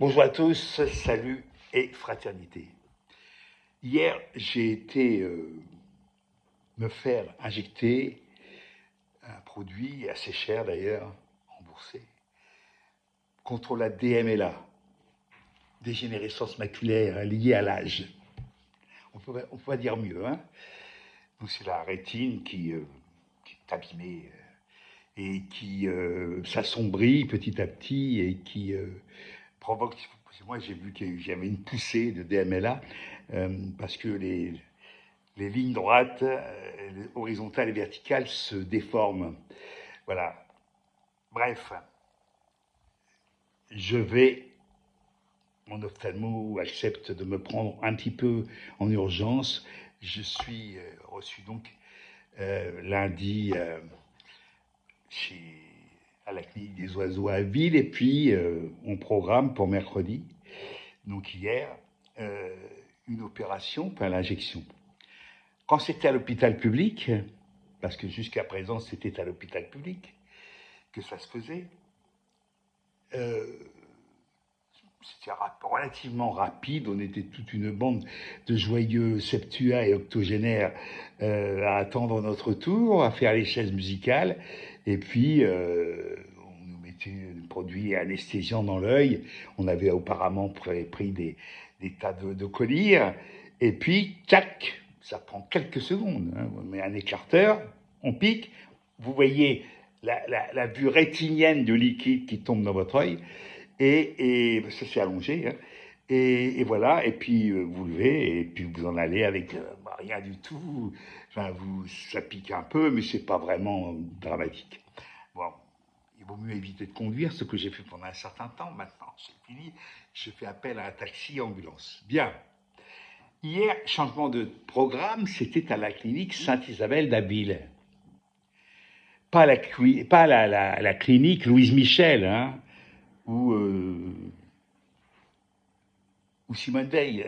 Bonjour à tous, salut et fraternité. Hier, j'ai été me faire injecter un produit assez cher d'ailleurs, remboursé, contre la DMLA, dégénérescence maculaire liée à l'âge. On peut pas dire mieux, hein. Donc c'est la rétine qui est abîmée et qui s'assombrit petit à petit et qui provoque. Moi, j'ai vu qu'il y avait une poussée de DMLA parce que les lignes droites, horizontales et verticales se déforment. Voilà. Bref, je vais, mon ophtalmo accepte de me prendre un petit peu en urgence. Je suis reçu donc lundi chez, à la clinique des oiseaux à Ville, et puis on programme pour mercredi, donc hier, une opération par l'injection. Quand c'était à l'hôpital public, parce que jusqu'à présent c'était à l'hôpital public que ça se faisait, euh, c'était relativement rapide. On était toute une bande de joyeux septuas et octogénaires à attendre notre tour, à faire les chaises musicales. Et puis, on nous mettait un produit anesthésiant dans l'œil. On avait auparavant pris des tas de colliers. Et puis, tac, ça prend quelques secondes. Hein. On met un écarteur, on pique. Vous voyez la vue rétinienne du liquide qui tombe dans votre œil. Et ça s'est allongé. Hein. Et voilà, et puis vous levez, et puis vous en allez avec rien du tout. Enfin, ça pique un peu, mais c'est pas vraiment dramatique. Bon, il vaut mieux éviter de conduire, ce que j'ai fait pendant un certain temps. Maintenant, c'est fini. Je fais appel à un taxi ambulance. Bien. Hier, changement de programme, c'était à la clinique Sainte-Isabelle d'Abbeville. Pas la clinique Louise Michel, hein, ou Simone Veil,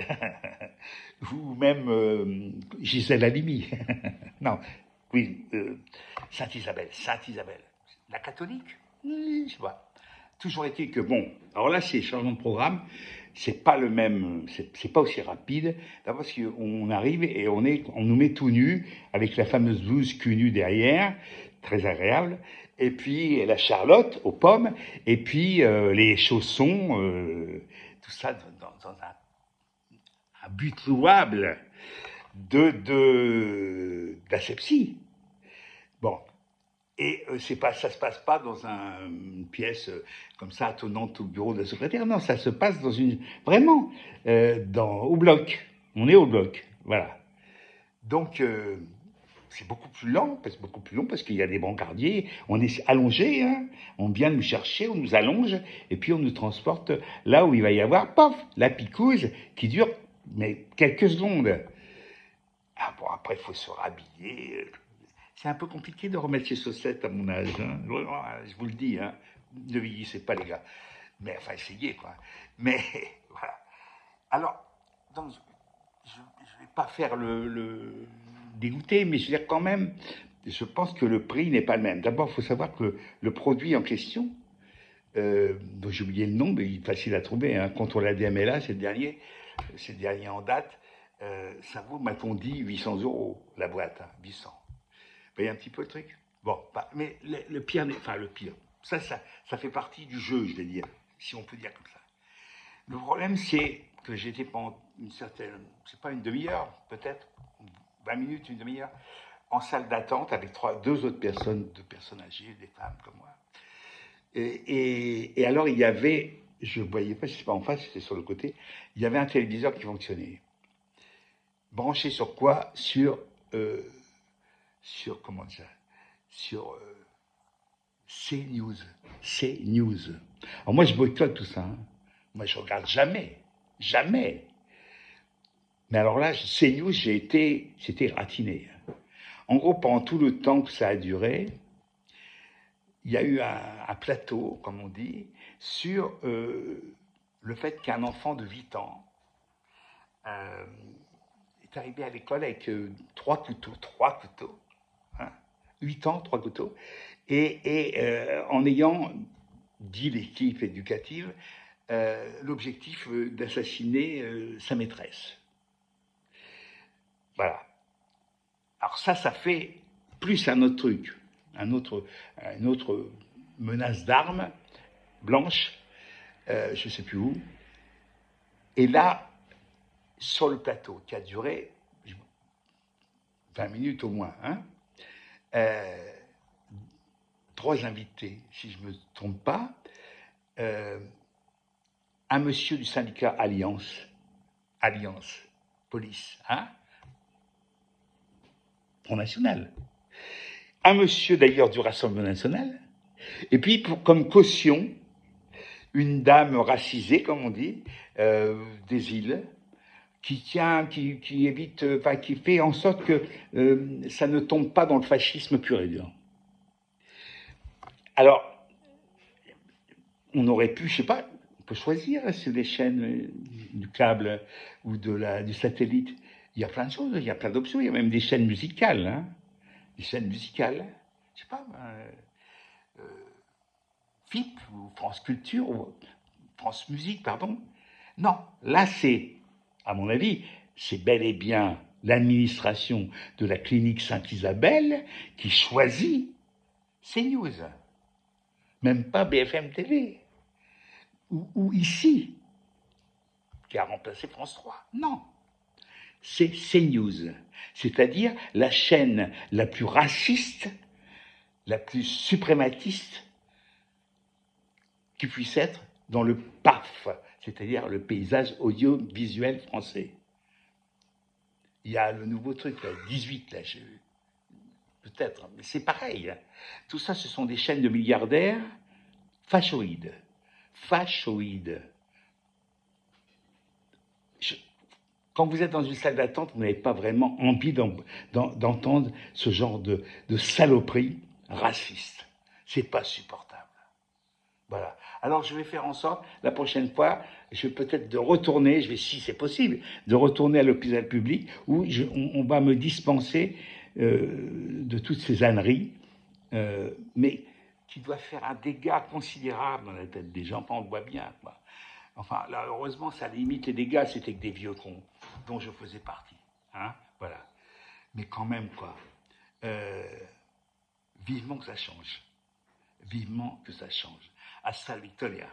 ou même Gisèle Halimi. Non, oui, Sainte-Isabelle, Sainte-Isabelle. La catholique? Je sais pas. Toujours été que bon, alors là c'est changement de programme, c'est pas le même, c'est pas aussi rapide. D'abord parce qu'on arrive et on nous met tout nus avec la fameuse blouse cul nu derrière, très agréable. Et puis la Charlotte aux pommes, et puis les chaussons, tout ça dans un but louable d'asepsie. Bon, et ça se passe pas dans une pièce comme ça attenante au bureau de la secrétaire. Non, ça se passe vraiment au bloc. On est au bloc, voilà. Donc c'est beaucoup plus long parce qu'il y a des brancardiers. On est allongé, hein, on vient nous chercher, on nous allonge et puis on nous transporte là où il va y avoir, paf, la picouse qui dure mais quelques secondes. Ah bon, après il faut se rhabiller. C'est un peu compliqué de remettre ses chaussettes à mon âge. Hein. Je vous le dis, hein. Ne vieillissez pas, les gars. Mais enfin, essayez, quoi. Mais voilà. Alors, donc, je ne vais pas faire le dégoûter, mais je veux dire quand même, je pense que le prix n'est pas le même. D'abord, il faut savoir que le produit en question, dont j'ai oublié le nom, mais il est facile à trouver, hein, contre la DMLA, c'est le dernier en date, ça vaut, m'a-t-on dit, 800 euros la boîte, hein, 800. Vous voyez un petit peu le truc. Bon, mais le pire, enfin le pire, ça fait partie du jeu, je vais dire, si on peut dire comme ça. Le problème, c'est que j'étais pendant une certaine, c'est pas une demi-heure, peut-être, 20 minutes, une demi-heure, en salle d'attente avec deux autres personnes, deux personnes âgées, des femmes comme moi. Et alors, il y avait, je ne voyais pas, c'était pas en face, c'était sur le côté, il y avait un téléviseur qui fonctionnait. Branché sur quoi? Sur comment dire, sur CNews. CNews. Alors moi, je boycotte tout ça. Hein. Moi, je regarde jamais. Jamais. Mais alors là, CNews, c'était ratiné. En gros, pendant tout le temps que ça a duré, il y a eu un plateau, comme on dit, sur le fait qu'un enfant de 8 ans est arrivé à l'école avec 3 couteaux, hein, 8 ans, 3 couteaux, et en ayant, dit l'équipe éducative, l'objectif d'assassiner sa maîtresse. Voilà. Alors ça fait plus un autre truc, une autre menace d'armes blanche, je ne sais plus où. Et là, sur le plateau, qui a duré 20 minutes au moins, hein, 3 invités, si je ne me trompe pas, un monsieur du syndicat Alliance Police, hein, Front National, un monsieur d'ailleurs du Rassemblement National, et puis comme caution, une dame racisée, comme on dit, des îles, qui évite, qui fait en sorte que ça ne tombe pas dans le fascisme pur et dur. Alors, on aurait pu, je sais pas, on peut choisir sur les chaînes du câble ou du satellite. Il y a plein de choses, il y a plein d'options, il y a même des chaînes musicales, hein, des chaînes musicales, je sais pas, FIP ou France Culture ou France Musique, pardon. Non, là c'est, à mon avis, c'est bel et bien l'administration de la clinique Sainte-Isabelle qui choisit CNews, même pas BFM TV, ou ici, qui a remplacé France 3. Non, c'est CNews, c'est-à-dire la chaîne la plus raciste, la plus suprématiste qui puisse être dans le PAF, c'est-à-dire le paysage audiovisuel français. Il y a le nouveau truc, là, 18, là, peut-être, mais c'est pareil. Hein. Tout ça, ce sont des chaînes de milliardaires fachoïdes. Quand vous êtes dans une salle d'attente, vous n'avez pas vraiment envie d'entendre ce genre de saloperie raciste. C'est pas supportable. Voilà. Alors je vais faire en sorte, la prochaine fois, je vais peut-être de retourner, si c'est possible, de retourner à l'hôpital public où on va me dispenser de toutes ces âneries, mais qui doivent faire un dégât considérable dans la tête des gens, on le voit bien, quoi. Enfin, là, heureusement, ça limite les dégâts, c'était que des vieux cons, dont je faisais partie. Hein, voilà. Mais quand même, quoi. Vivement que ça change. Vivement que ça change. Hasta Victoria.